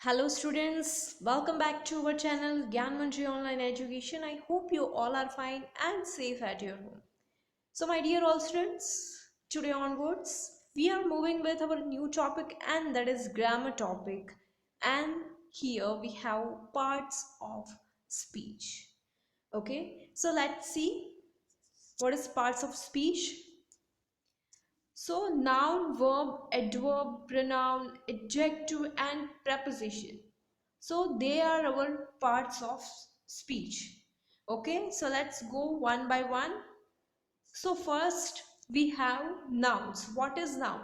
Hello students, welcome back to our channel Gyan Manji Online Education. I hope you all are fine and safe at your home. So my dear all students, today onwards we are moving with our new topic and that is grammar topic, and here we have parts of speech. Okay, so let's see what is parts of speech. So noun, verb, adverb, pronoun, adjective and preposition. So they are our parts of speech. Okay, so let's go one by one. So first we have nouns. What is noun?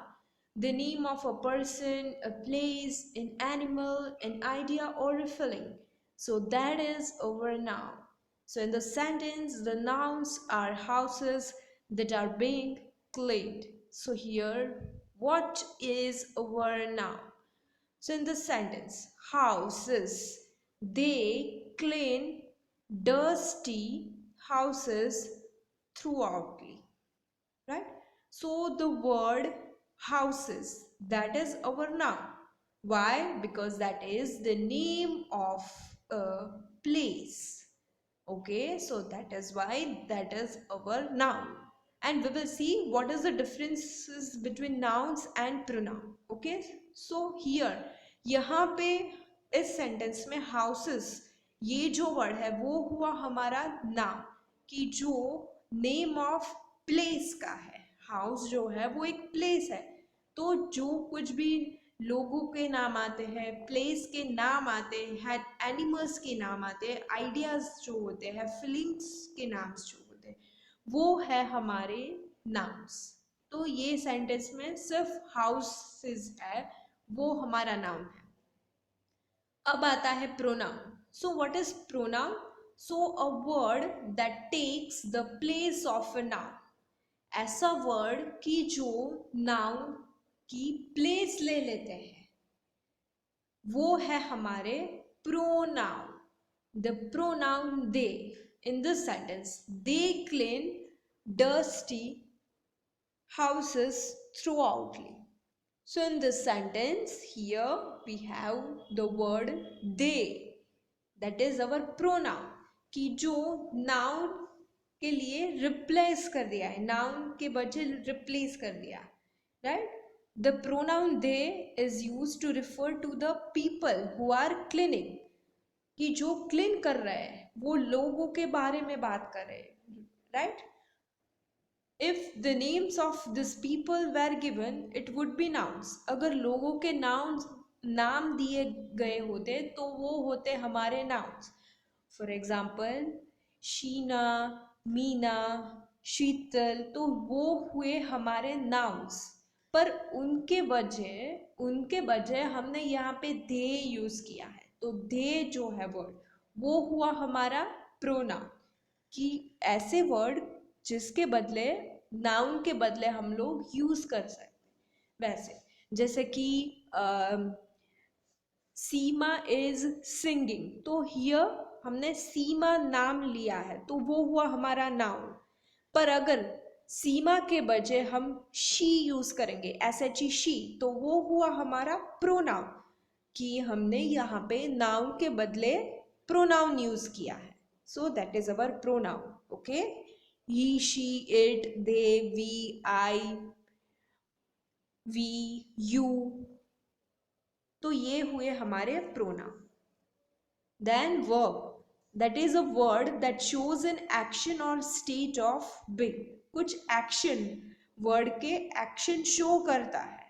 The name of a person, a place, an animal, an idea or a feeling. So that is our noun. So in the sentence, the nouns are houses that are being cleaned. So here, what is our noun? So in the sentence, houses, they clean dusty houses throughoutly, right? So the word houses, that is our noun. Why? Because that is the name of a place. Okay, so that is why that is our noun. And we will see what is the differences between nouns and pronoun. Okay, so here यहाँ पे इस sentence में houses ये जो word है वो हुआ हमारा नाम, कि जो नेम ऑफ प्लेस का है. हाउस जो है वो एक प्लेस है, तो जो कुछ भी लोगों के नाम आते हैं, प्लेस के नाम आते हैं, एनिमल्स के नाम आते हैं, आइडियाज जो होते हैं, फीलिंग्स के नाम जो होते हैं, वो है हमारे नाउन्स. तो ये सेंटेंस में सिर्फ हाउसेस है, वो हमारा नाउन है. अब आता है pronoun. So what is pronoun? So a word that takes the place of a noun. ऐसा वर्ड कि जो नाउन की प्लेस ले लेते हैं, वो है हमारे pronoun. The pronoun they. In this sentence, they clean dusty houses throughoutly. So in this sentence, here we have the word they, that is our pronoun, कि जो noun के लिए replace कर दिया है, noun के बजाय replace कर दिया, right? The pronoun they is used to refer to the people who are cleaning, कि जो क्लीन कर रहे हैं वो लोगों के बारे में बात कर रहे हैं, right? If the names of these people were given, it would be nouns. अगर लोगों के nouns नाम दिए गए होते तो वो होते हमारे nouns. For example, Sheena, Meena, शीतल, तो वो हुए हमारे nouns. पर उनके बजाय हमने यहाँ पे they यूज किया है, तो they जो है वर्ड वो हुआ हमारा प्रोनाउन. कि ऐसे वर्ड जिसके बदले नाउन के बदले हम लोग यूज कर सकते. वैसे जैसे कि सीमा इज सिंगिंग, तो हियर हमने सीमा नाम लिया है तो वो हुआ हमारा नाउन. पर अगर सीमा के बजाय हम शी यूज करेंगे, एस एच ई शी, तो वो हुआ हमारा प्रोनाउन, कि हमने यहाँ पे नाउन के बदले प्रोनाउन यूज किया है. So that is our pronoun. Okay, he, she, it, they, we, I, we, you, तो ये हुए हमारे pronoun. Then verb, that is a word that shows an action और स्टेट ऑफ बीइंग. कुछ एक्शन, वर्ड के action show करता है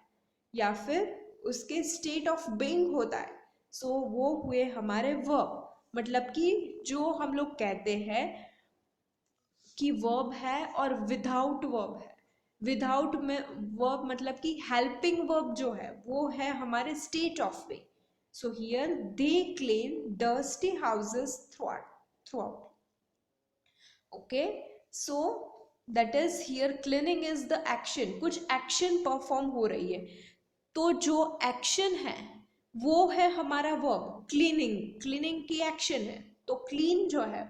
या फिर उसके स्टेट ऑफ बीइंग होता है. सो वो हुए हमारे वर्ब. मतलब कि जो हम लोग कहते हैं कि वर्ब है और विदाउट वर्ब है. विदाउट में वर्ब मतलब कि हेल्पिंग वर्ब जो है वो है हमारे state of being. So here they clean dusty houses through out. Okay, so that is here cleaning is the action. कुछ एक्शन परफॉर्म हो रही है, तो जो एक्शन है वो है हमारा वर्ब. क्लीनिंग, क्लीनिंग की एक्शन है, तो क्लीन जो है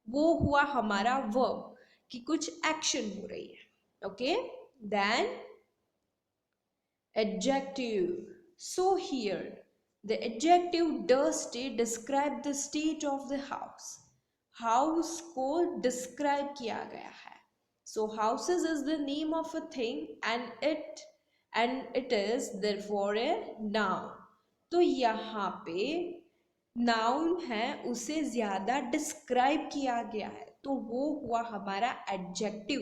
वो हुआ हमारा वर्ब, कि कुछ एक्शन हो रही है. Okay, then adjective. So here The adjective dusty describe the state of the house. House को describe किया गया है. So houses is the name of a thing and it is therefore a noun. तो यहाँ पे नाउन है उसे ज्यादा डिस्क्राइब किया गया है तो वो हुआ हमारा adjective.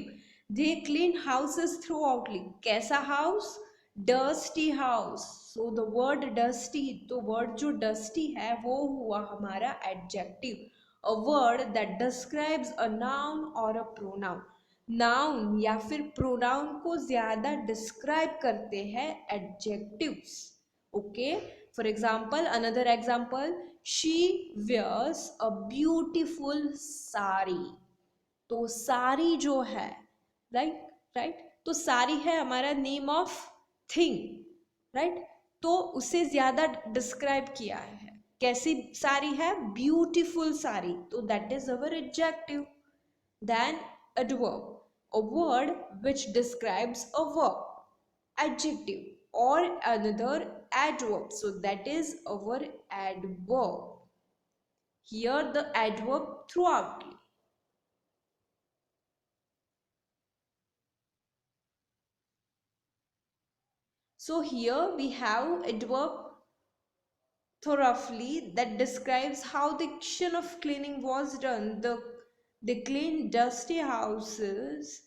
They clean houses thoroughly. कैसा house? Dusty house. So the word dusty, तो वर्ड जो डस्टी है वो हुआ हमारा adjective. A word that describes a noun और अ प्रोनाउन. नाउन या फिर प्रोनाउन को ज्यादा डिस्क्राइब करते हैं adjectives. Okay, for example, another example, she wears a beautiful sari. तो साड़ी जो है, राइट, तो साड़ी है हमारा नेम ऑफ थिंग, राइट. तो उसे ज्यादा डिस्क्राइब किया है. कैसी साड़ी है? ब्यूटीफुल साड़ी. तो that is our adjective. Then adverb, a word which describes a verb. Adjective or another adverb, so that is our adverb. Here the adverb throughout. So here we have adverb thoroughly that describes how the action of cleaning was done. They cleaned dusty houses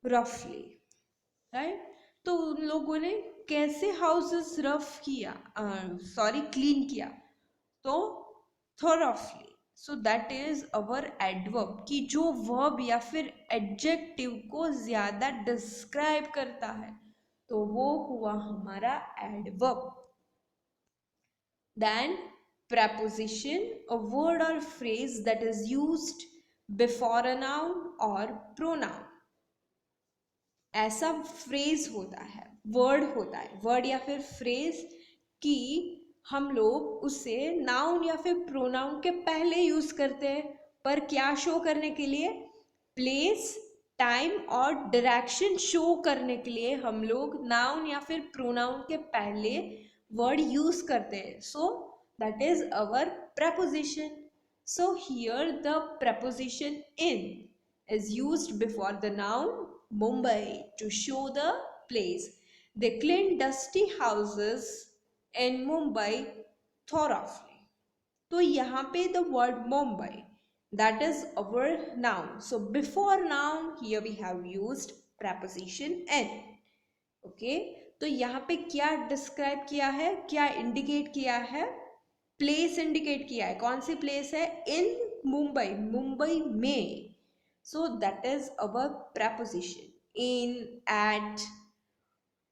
roughly, right? तो उन लोगों ने कैसे houses rough किया, sorry clean किया, तो thoroughly. So that is our adverb कि जो वर्ब या फिर एडजेक्टिव को ज्यादा डिस्क्राइब करता है तो वो हुआ हमारा adverb. Then preposition, a word or phrase that is used before a noun or pronoun. ऐसा फ्रेज होता है, वर्ड होता है, वर्ड या फिर फ्रेज कि हम लोग उसे नाउन या फिर प्रोनाउन के पहले यूज करते हैं. पर क्या शो करने के लिए? प्लेस, टाइम और डायरेक्शन शो करने के लिए हम लोग नाउन या फिर प्रोनाउन के पहले वर्ड यूज करते हैं. सो that is our preposition. So here the preposition in is used before the noun Mumbai to show the place. They clean dusty houses in Mumbai thoroughly. तो यहाँ पे the word Mumbai, that is our noun. So before noun here we have used preposition in. Okay, तो यहाँ पे क्या describe किया है, क्या इंडिकेट किया है? प्लेस इंडिकेट किया है. कौन सी प्लेस है? इन मुंबई, मुंबई में. सो that is our preposition. In, at,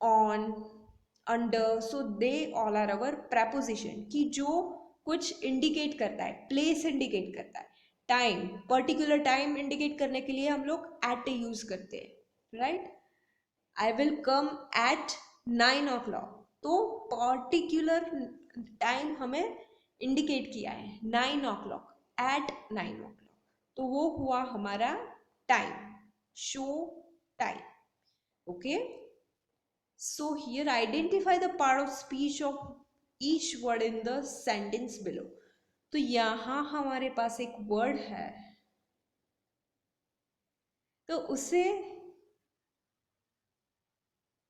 on, under, so they all are our preposition कि जो कुछ इंडिकेट करता है, प्लेस इंडिकेट करता है, टाइम, पर्टिकुलर टाइम इंडिकेट करने के लिए हम लोग एट यूज करते हैं, right. I will come at 9 o'clock. तो पर्टिकुलर टाइम हमें इंडिकेट किया है 9 o'clock, एट 9 o'clock. तो वो हुआ हमारा time, show time. Okay, so here identify the part of speech of each word in the sentence below. तो यहाँ हमारे पास एक वर्ड है, तो उसे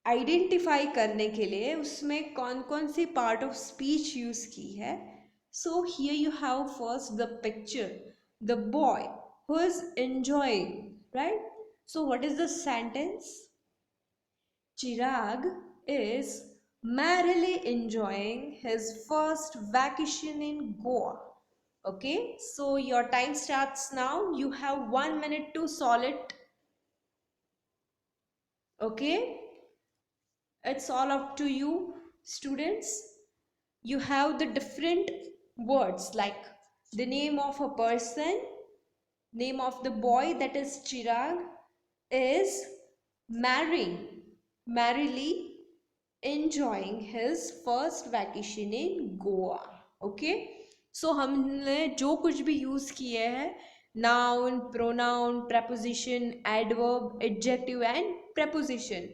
आइडेंटिफाई करने के लिए उसमें कौन कौन सी पार्ट ऑफ स्पीच यूज की है. So here you have first the picture, the boy who is enjoying, right. So what is the sentence? Chirag is merrily enjoying his first vacation in Goa. Okay, so your time starts now. You have 1 minute to solve it. Okay, it's all up to you, students. You have the different words like the name of a person, name of the boy, that is Chirag, is merrily enjoying his first vacation in Goa. Okay, so हमने जो कुछ भी use किए हैं, noun, pronoun, preposition, adverb, adjective and preposition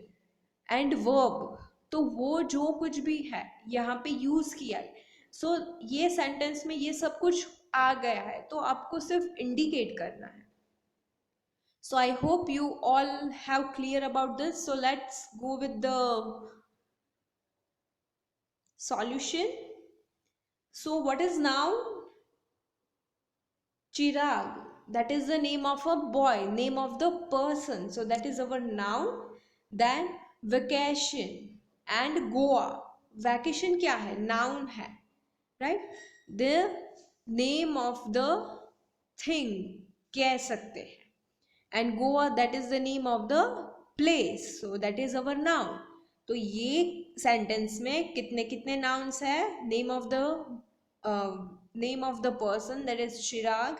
and verb, तो वो जो कुछ भी है यहाँ पे यूज किया है, सो ये सेंटेंस में ये सब कुछ आ गया है, तो आपको सिर्फ इंडिकेट करना है. So I hope you all have clear about this. So let's go with the solution. So what is noun? Chirag. That is the name of a boy, name of the person. So that is our noun. Then vacation and Goa. Vacation क्या है? Noun है, right? The name of the thing कह सकते हैं. And Goa, that is the name of the place. So that is our noun. तो ये sentence में कितने कितने nouns है? Name of the person, that is Chirag,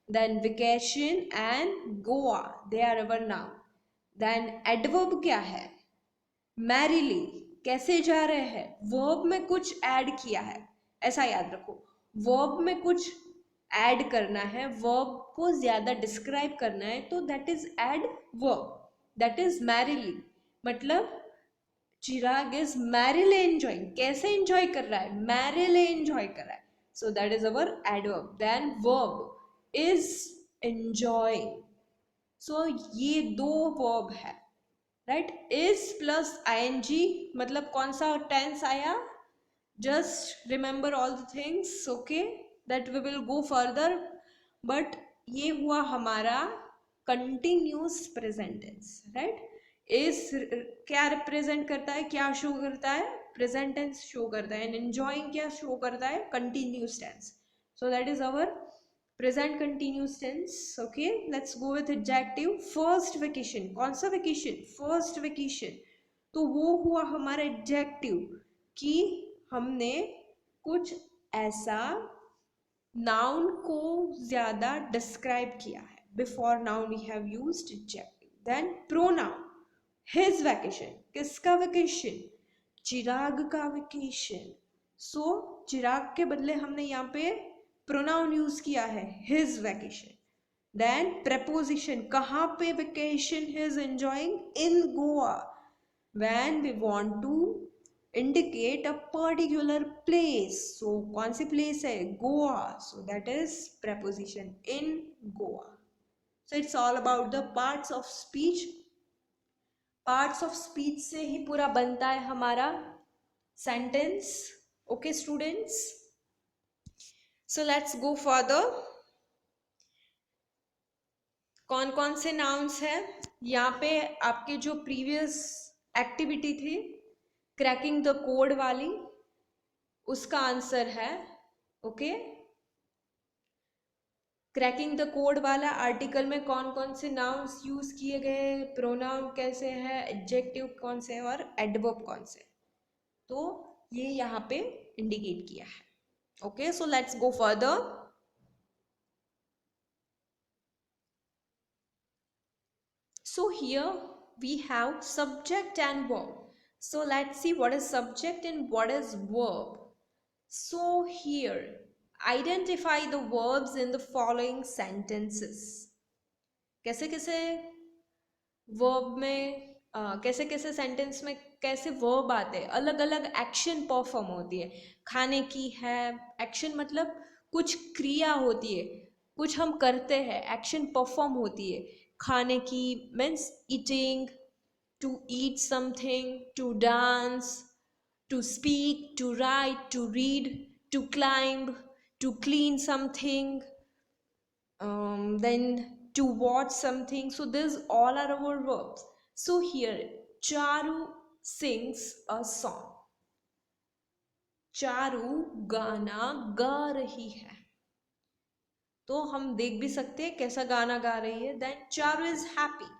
then vacation and Goa, they are our noun. Then adverb क्या है? Merrily, कैसे जा रहे हैं? verb में कुछ ऐड किया है, ऐसा याद रखो. verb में कुछ ऐड करना है, verb को ज्यादा डिस्क्राइब करना है, तो दैट इज एड verb, दैट इज मैरिली. मतलब चिराग इज मैरिली एंजॉइंग. कैसे एंजॉय कर रहा है? मैरिली एंजॉय कर रहा है. So that is our adverb. Then verb is enjoying. So ये दो वर्ब है, राइट? इज प्लस आईएनजी, मतलब कौन सा टेंस आया? Just remember all the things, okay, that we will go further. But ये हुआ हमारा कंटिन्यूस प्रेजेंट टेंस, राइट? इस क्या रिप्रेजेंट करता है, क्या शो करता है? प्रेजेंट टेंस शो करता है. एंड एंजॉइंग क्या शो करता है? Continuous tense. So that is our present continuous tense. Okay, let's go with adjective. First vacation. कौन सा वेकेशन? First vacation. तो वो हुआ हमारा एडजेक्टिव कि हमने कुछ ऐसा नाउन को ज्यादा डिस्क्राइब किया है. Before noun we have used adjective. Then pronoun. His vacation. किसका वैकेशन? चिराग का वैकेशन. सो चिराग के बदले हमने यहाँ पे प्रोनाउन यूज किया है, हिज वैकेशन. Then preposition. कहाँ पे vacation he is enjoying? In Goa. when we want to indicate a particular place, so कौन सी place है? Goa. so that is preposition, in Goa. so it's all about the parts of speech. Parts of speech से ही पूरा बनता है हमारा sentence. Okay students, so let's go further. कौन कौन से नाउन्स है यहाँ पे? आपके जो प्रीवियस एक्टिविटी थी क्रैकिंग द कोड वाली, उसका आंसर है. ओके, क्रैकिंग द कोड वाला आर्टिकल में कौन कौन से नाउन्स यूज किए गए, प्रोनाउन कैसे है, एडजेक्टिव कौन से है और एडवर्ब कौन से, तो ये यहाँ पे इंडिकेट किया है. Okay, so let's go further. So here we have subject and verb. So let's see what is subject and what is verb. So here, identify the verbs in the following sentences. कैसे कैसे verb में कैसे कैसे sentence में कैसे verb आते हैं? अलग अलग एक्शन परफॉर्म होती है. खाने की है, एक्शन मतलब कुछ क्रिया होती है, कुछ हम करते हैं, एक्शन परफॉर्म होती है. खाने की means eating, to eat something, to dance, to speak, to write, to read, to climb, to clean something, then to watch something. So these all are our verbs. So here Charu sings a song. Charu गाना गा रही है. तो हम देख भी सकते हैं कैसा गाना गा रही है. Then Charu is happy.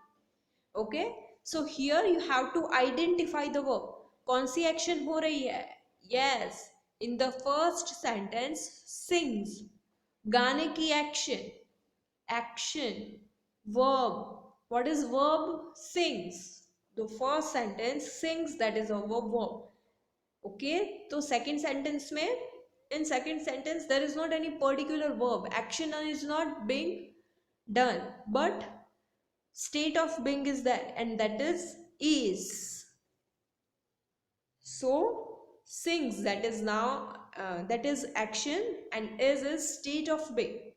Okay, so here you have to identify the verb. कौन सी एक्शन हो रही है? Yes, in the first sentence sings, गाने की action, action, verb. What is verb? Sings. The first sentence sings, that is our verb. Okay, तो second sentence में, in second sentence there is not any particular verb, action is not being done, but state of being is there, and that is. So sings, that is now that is action, and is state of being.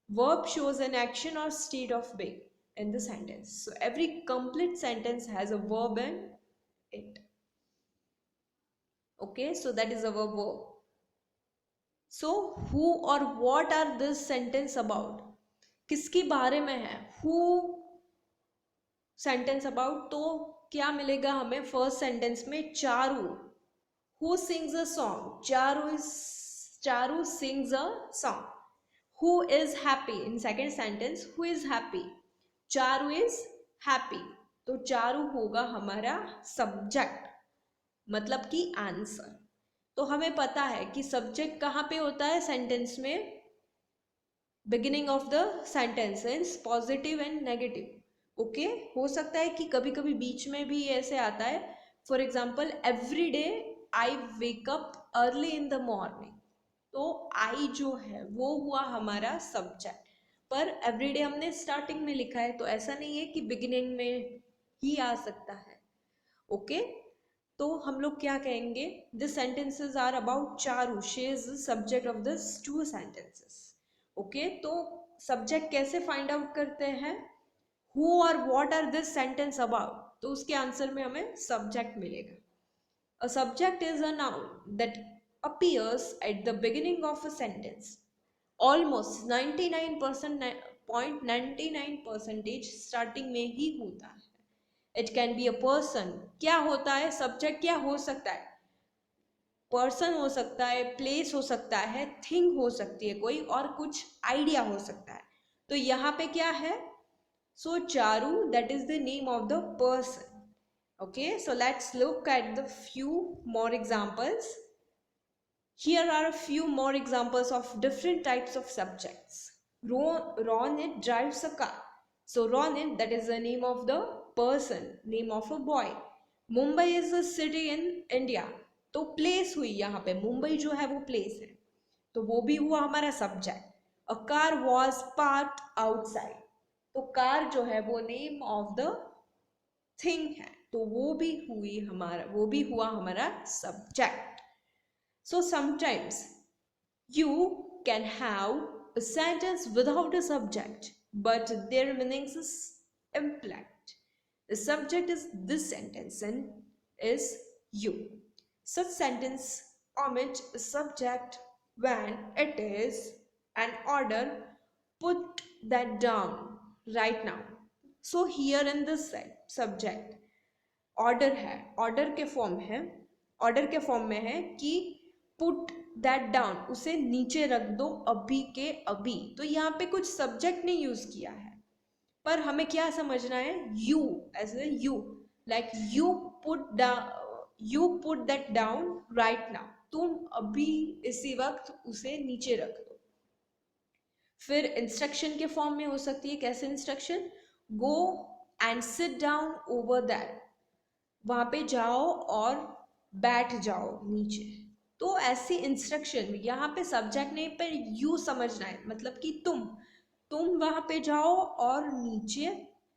Verb shows an action or state of being in the sentence. So every complete sentence has a verb in it. Okay, so that is our verb. So who or what are this sentence about? किसके बारे में है? Who sentence about, तो क्या मिलेगा हमें first sentence में? Charu. Who sings a song? Charu sings a song. Who is happy? In second sentence, who is happy? Charu is happy. तो चारू होगा हमारा सब्जेक्ट, मतलब कि आंसर. तो हमें पता है कि सब्जेक्ट कहाँ पे होता है सेंटेंस में? Beginning of the sentence positive and negative. Okay, हो सकता है कि कभी कभी बीच में भी ऐसे आता है. For example, every day I wake up early in the morning. तो आई जो है वो हुआ हमारा सब्जेक्ट, पर एवरीडे हमने स्टार्टिंग में लिखा है, तो ऐसा नहीं है कि बिगिनिंग में ही आ सकता है. ओके, तो हम लोग क्या कहेंगे? This sentences are about Charu. She is the subject of this two sentences. Okay, तो सब्जेक्ट कैसे फाइंड आउट करते हैं? हु और what are this sentence about, तो उसके आंसर में हमें सब्जेक्ट मिलेगा. A subject is a noun that appears at the beginning of a sentence. Almost 99.99% starting में ही होता है. It can be a person. क्या होता है सब्जेक्ट? क्या हो सकता है? पर्सन हो सकता है, प्लेस हो सकता है, थिंग हो सकती है कोई, और कुछ आइडिया हो सकता है. तो यहाँ पे क्या है? So Charu, that is the name of the person. Okay, so let's look at the few more examples. Here are a few more examples of different types of subjects. Ronit drives a car. So Ronit, that is the name of the person, name of a boy. Mumbai is a city in India. तो place हुई यहाँ पे, मुंबई जो है वो place है, तो वो भी हुआ हमारा subject. A car was parked outside. तो कार जो है वो नेम ऑफ द थिंग है, तो वो भी हुआ हमारा subject. So sometimes you can have a sentence without a subject, but their meanings is implied. The subject is this sentence and is you. Such sentence omit a subject when it is an order. Put that down right now. So here in this subject order है, order के form में है कि put that down, उसे नीचे रख दो अभी के अभी. तो यहाँ पे कुछ सब्जेक्ट नहीं यूज किया है, पर हमें क्या समझना है? You, as a you, like you put that down right now. तुम अभी इसी वक्त उसे नीचे रख दो. फिर इंस्ट्रक्शन के फॉर्म में हो सकती है. कैसे instruction? Go and sit down over that. वहां पे जाओ और बैठ जाओ नीचे. तो ऐसी इंस्ट्रक्शन, यहाँ पे सब्जेक्ट नहीं पर यू समझना है, मतलब कि तुम वहां पे जाओ और नीचे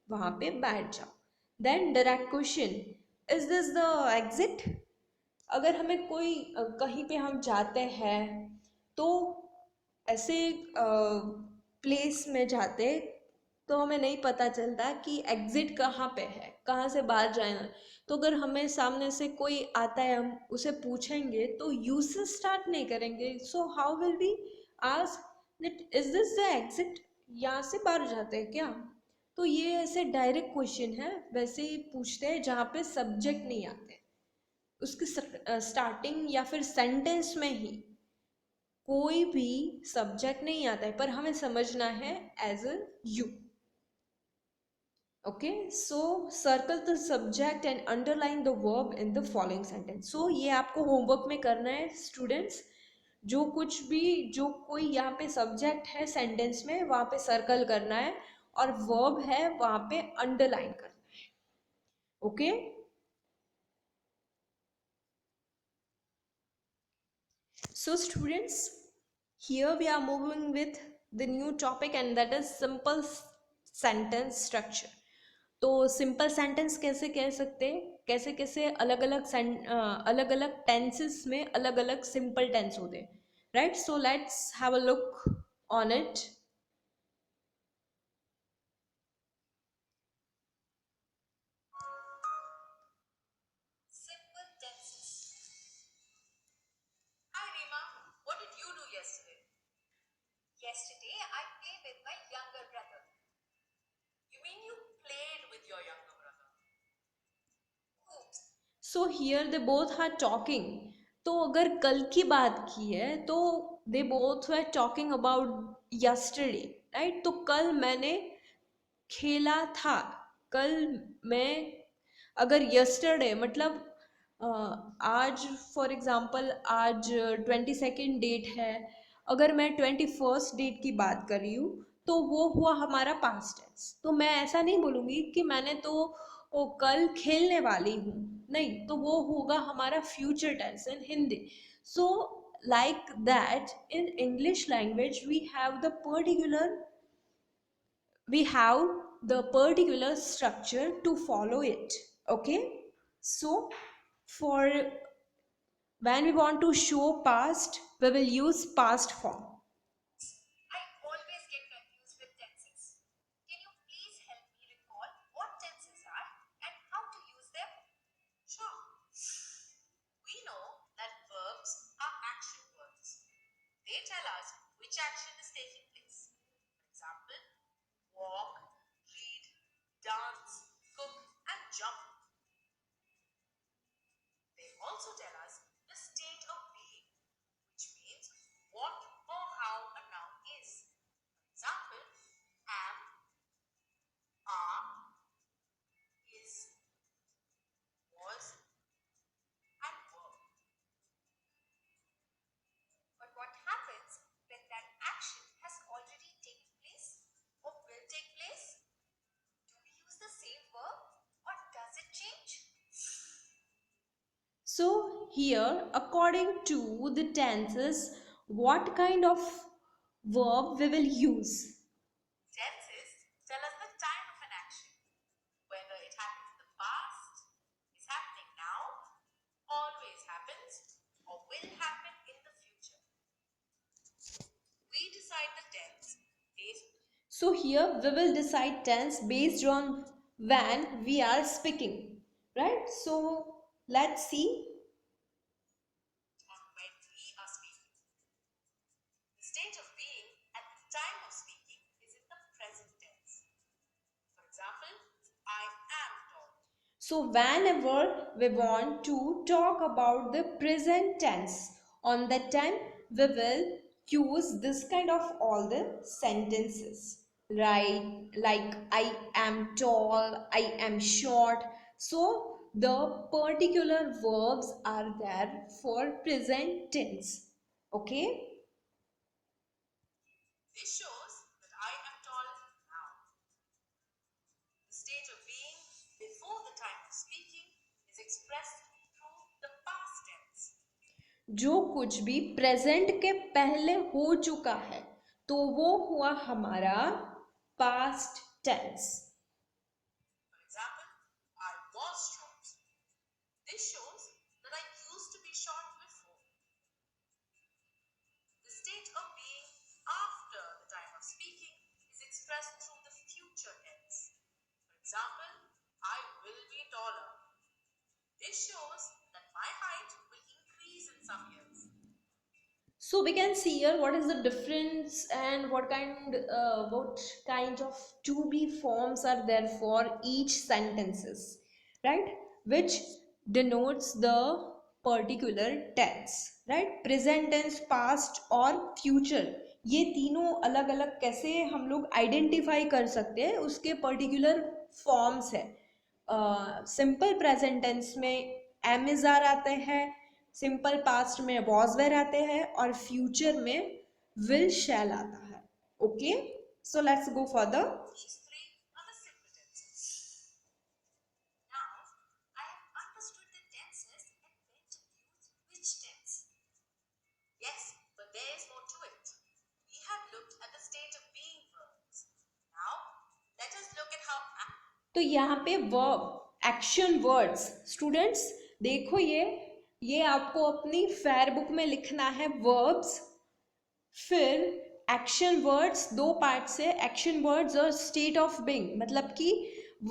वहां पे बैठ जाओ. Then direct question, is this the exit? अगर हमें कोई कहीं पे हम जाते हैं, तो ऐसे प्लेस में जाते, तो हमें नहीं पता चलता कि एग्जिट कहाँ पे है, कहाँ से बाहर जाना. तो अगर हमें सामने से कोई आता है, हम उसे पूछेंगे तो यू से स्टार्ट नहीं करेंगे. So how will we ask that is this the exit? यहाँ से बाहर जाते हैं क्या? तो ये ऐसे डायरेक्ट क्वेश्चन है, वैसे ही पूछते हैं जहाँ पे सब्जेक्ट नहीं आते. उसकी स्टार्टिंग या फिर सेंटेंस में ही कोई भी सब्जेक्ट नहीं आता है, पर हमें समझना है as a you. Okay, so circle the subject and underline the verb in the following sentence. So ये आपको होमवर्क में करना है स्टूडेंट्स. जो कोई यहाँ पे सब्जेक्ट है सेंटेंस में, वहाँ पे सर्कल करना है, और वर्ब है वहाँ पे अंडरलाइन करना है. Okay, so students, here we are moving with the new topic, and that is simple sentence structure. तो सिंपल सेंटेंस कैसे कह सकते हैं? कैसे कैसे अलग अलग टेंसेस में अलग अलग सिंपल टेंस होते हैं, right? So let's have a look on it. Simple tenses. Hi Rima, what did you do yesterday? Yesterday I played with my younger brother. You mean you played with your younger brother? Oops. So here they both are talking. तो अगर कल की बात की है तो they both were talking about yesterday, right? तो कल मैंने खेला था. कल मैं, अगर यस्टरडे मतलब आज फॉर एग्जांपल आज 22nd डेट है, अगर मैं 21st डेट की बात कर रही हूँ तो वो हुआ हमारा पास्ट टेंस. तो मैं ऐसा नहीं बोलूँगी कि मैंने तो वो कल खेलने वाली हूँ, नहीं, तो वो होगा हमारा future tense in Hindi. So like that in English language we have the particular structure to follow it. Okay, so for when we want to show past, we will use past form. I always get confused with tenses. Can you please help me recall what tenses are and how to use them? Sure. We know that verbs are action words. They tell us which action is taking place. For example, walk, read, dance, cook, and jump. They also tell us the state of being, which means what or how a noun is. For example, am, are, is, was, and were. But what happens when that action has already taken place or will take place? Do we use the same verb or does it change? So here, according to the tenses, what kind of verb we will use? Tenses tell us the time of an action, whether it happened in the past, is happening now, always happens, or will happen in the future. We decide the tense based. So here we will decide tense based on when we are speaking, right? So let's see. On when we are speaking. The state of being at the time of speaking is in the present tense. For example, I am tall. So whenever we want to talk about the present tense, on that time we will use this kind of all the sentences, right? Like I am tall, I am short. So the particular verbs are there for present tense. Okay? This shows that I am tall now. The state of being before the time of speaking is expressed through the past tense. जो कुछ भी present के पहले हो चुका है तो वो हुआ हमारा past tense. For example, I was short. This shows that I used to be short before. The state of being after the time of speaking is expressed through the future tense. For example, I will be taller. This shows that my height will increase in some years. So we can see here what is the difference and what kind of to be forms are there for each sentences, right? Which denotes the particular tense, right? Present tense, past और future, ये तीनों अलग अलग कैसे हम लोग identify कर सकते हैं, उसके पर्टिकुलर फॉर्म्स है. सिंपल प्रेजेंट टेंस में एम इज आर आते हैं, सिंपल पास्ट में वॉज वेर आते हैं और फ्यूचर में विल शैल आता है. Okay, so let's go for the. These three are the simple tenses. Now, I have understood the tenses and when to use which tense. Yes, but there is more to it. We have looked at the state of being verbs. Now, let us look at how तो यहाँ पे verb, action words, students देखो, ये आपको अपनी fair book में लिखना है वर्ब्स, फिर एक्शन वर्ड्स, दो पार्ट से एक्शन वर्ड्स और स्टेट ऑफ बीइंग, मतलब कि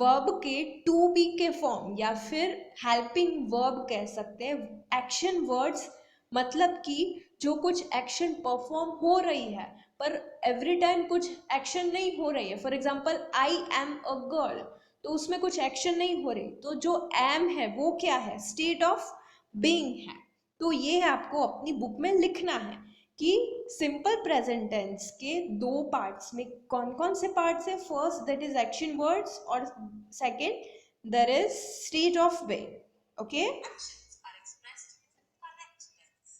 वर्ब के टू बी के फॉर्म या फिर हेल्पिंग वर्ब कह सकते हैं। एक्शन वर्ड्स मतलब कि जो कुछ एक्शन परफॉर्म हो रही है पर एवरी टाइम कुछ एक्शन नहीं हो रही है। For example I am a girl, तो उसमें कुछ एक्शन नहीं हो रही, तो जो एम है वो क्या है, स्टेट ऑफ बीइंग है। तो ये आपको अपनी बुक में लिखना है कि सिंपल प्रेजेंट टेंस के दो पार्ट्स में कौन कौन से पार्ट्स है। First that is action words और second there is state of being. Okay, Actions are expressed in the correct tense.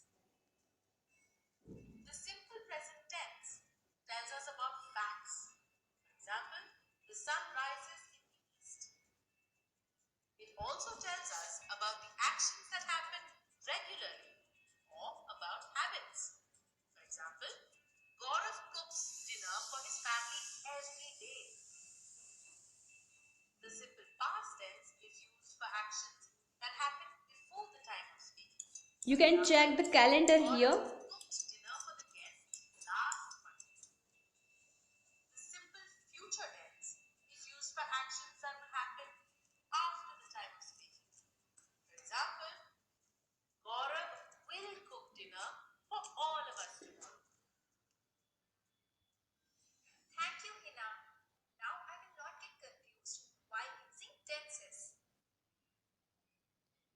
The simple present tense tells us about facts. For example, the sun rises in the east. It also tells us about the actions that happen regularly or about habits. For example, Gaurav cooks dinner for his family every day. The simple past tense is used for actions that happen before the time of speaking. you can check the calendar here. Gaurav cooked dinner for the guests last Monday. The simple future tense is used for actions that will happen after the time of speaking. For example, Gaurav will cook dinner for all of us tomorrow. Thank you, Hina. Now I will not get confused while using tenses.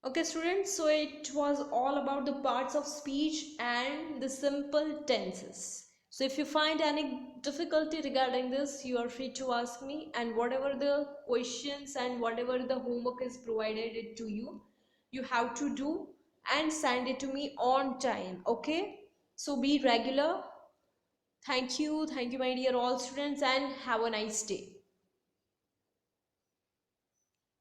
Okay students, so it was all about the parts of speech and the simple tenses. So if you find any difficulty regarding this, you are free to ask me, and whatever the questions and whatever the homework is provided it to you, you have to do and send it to me on time. Okay, so be regular. Thank you my dear all students, and have a nice day.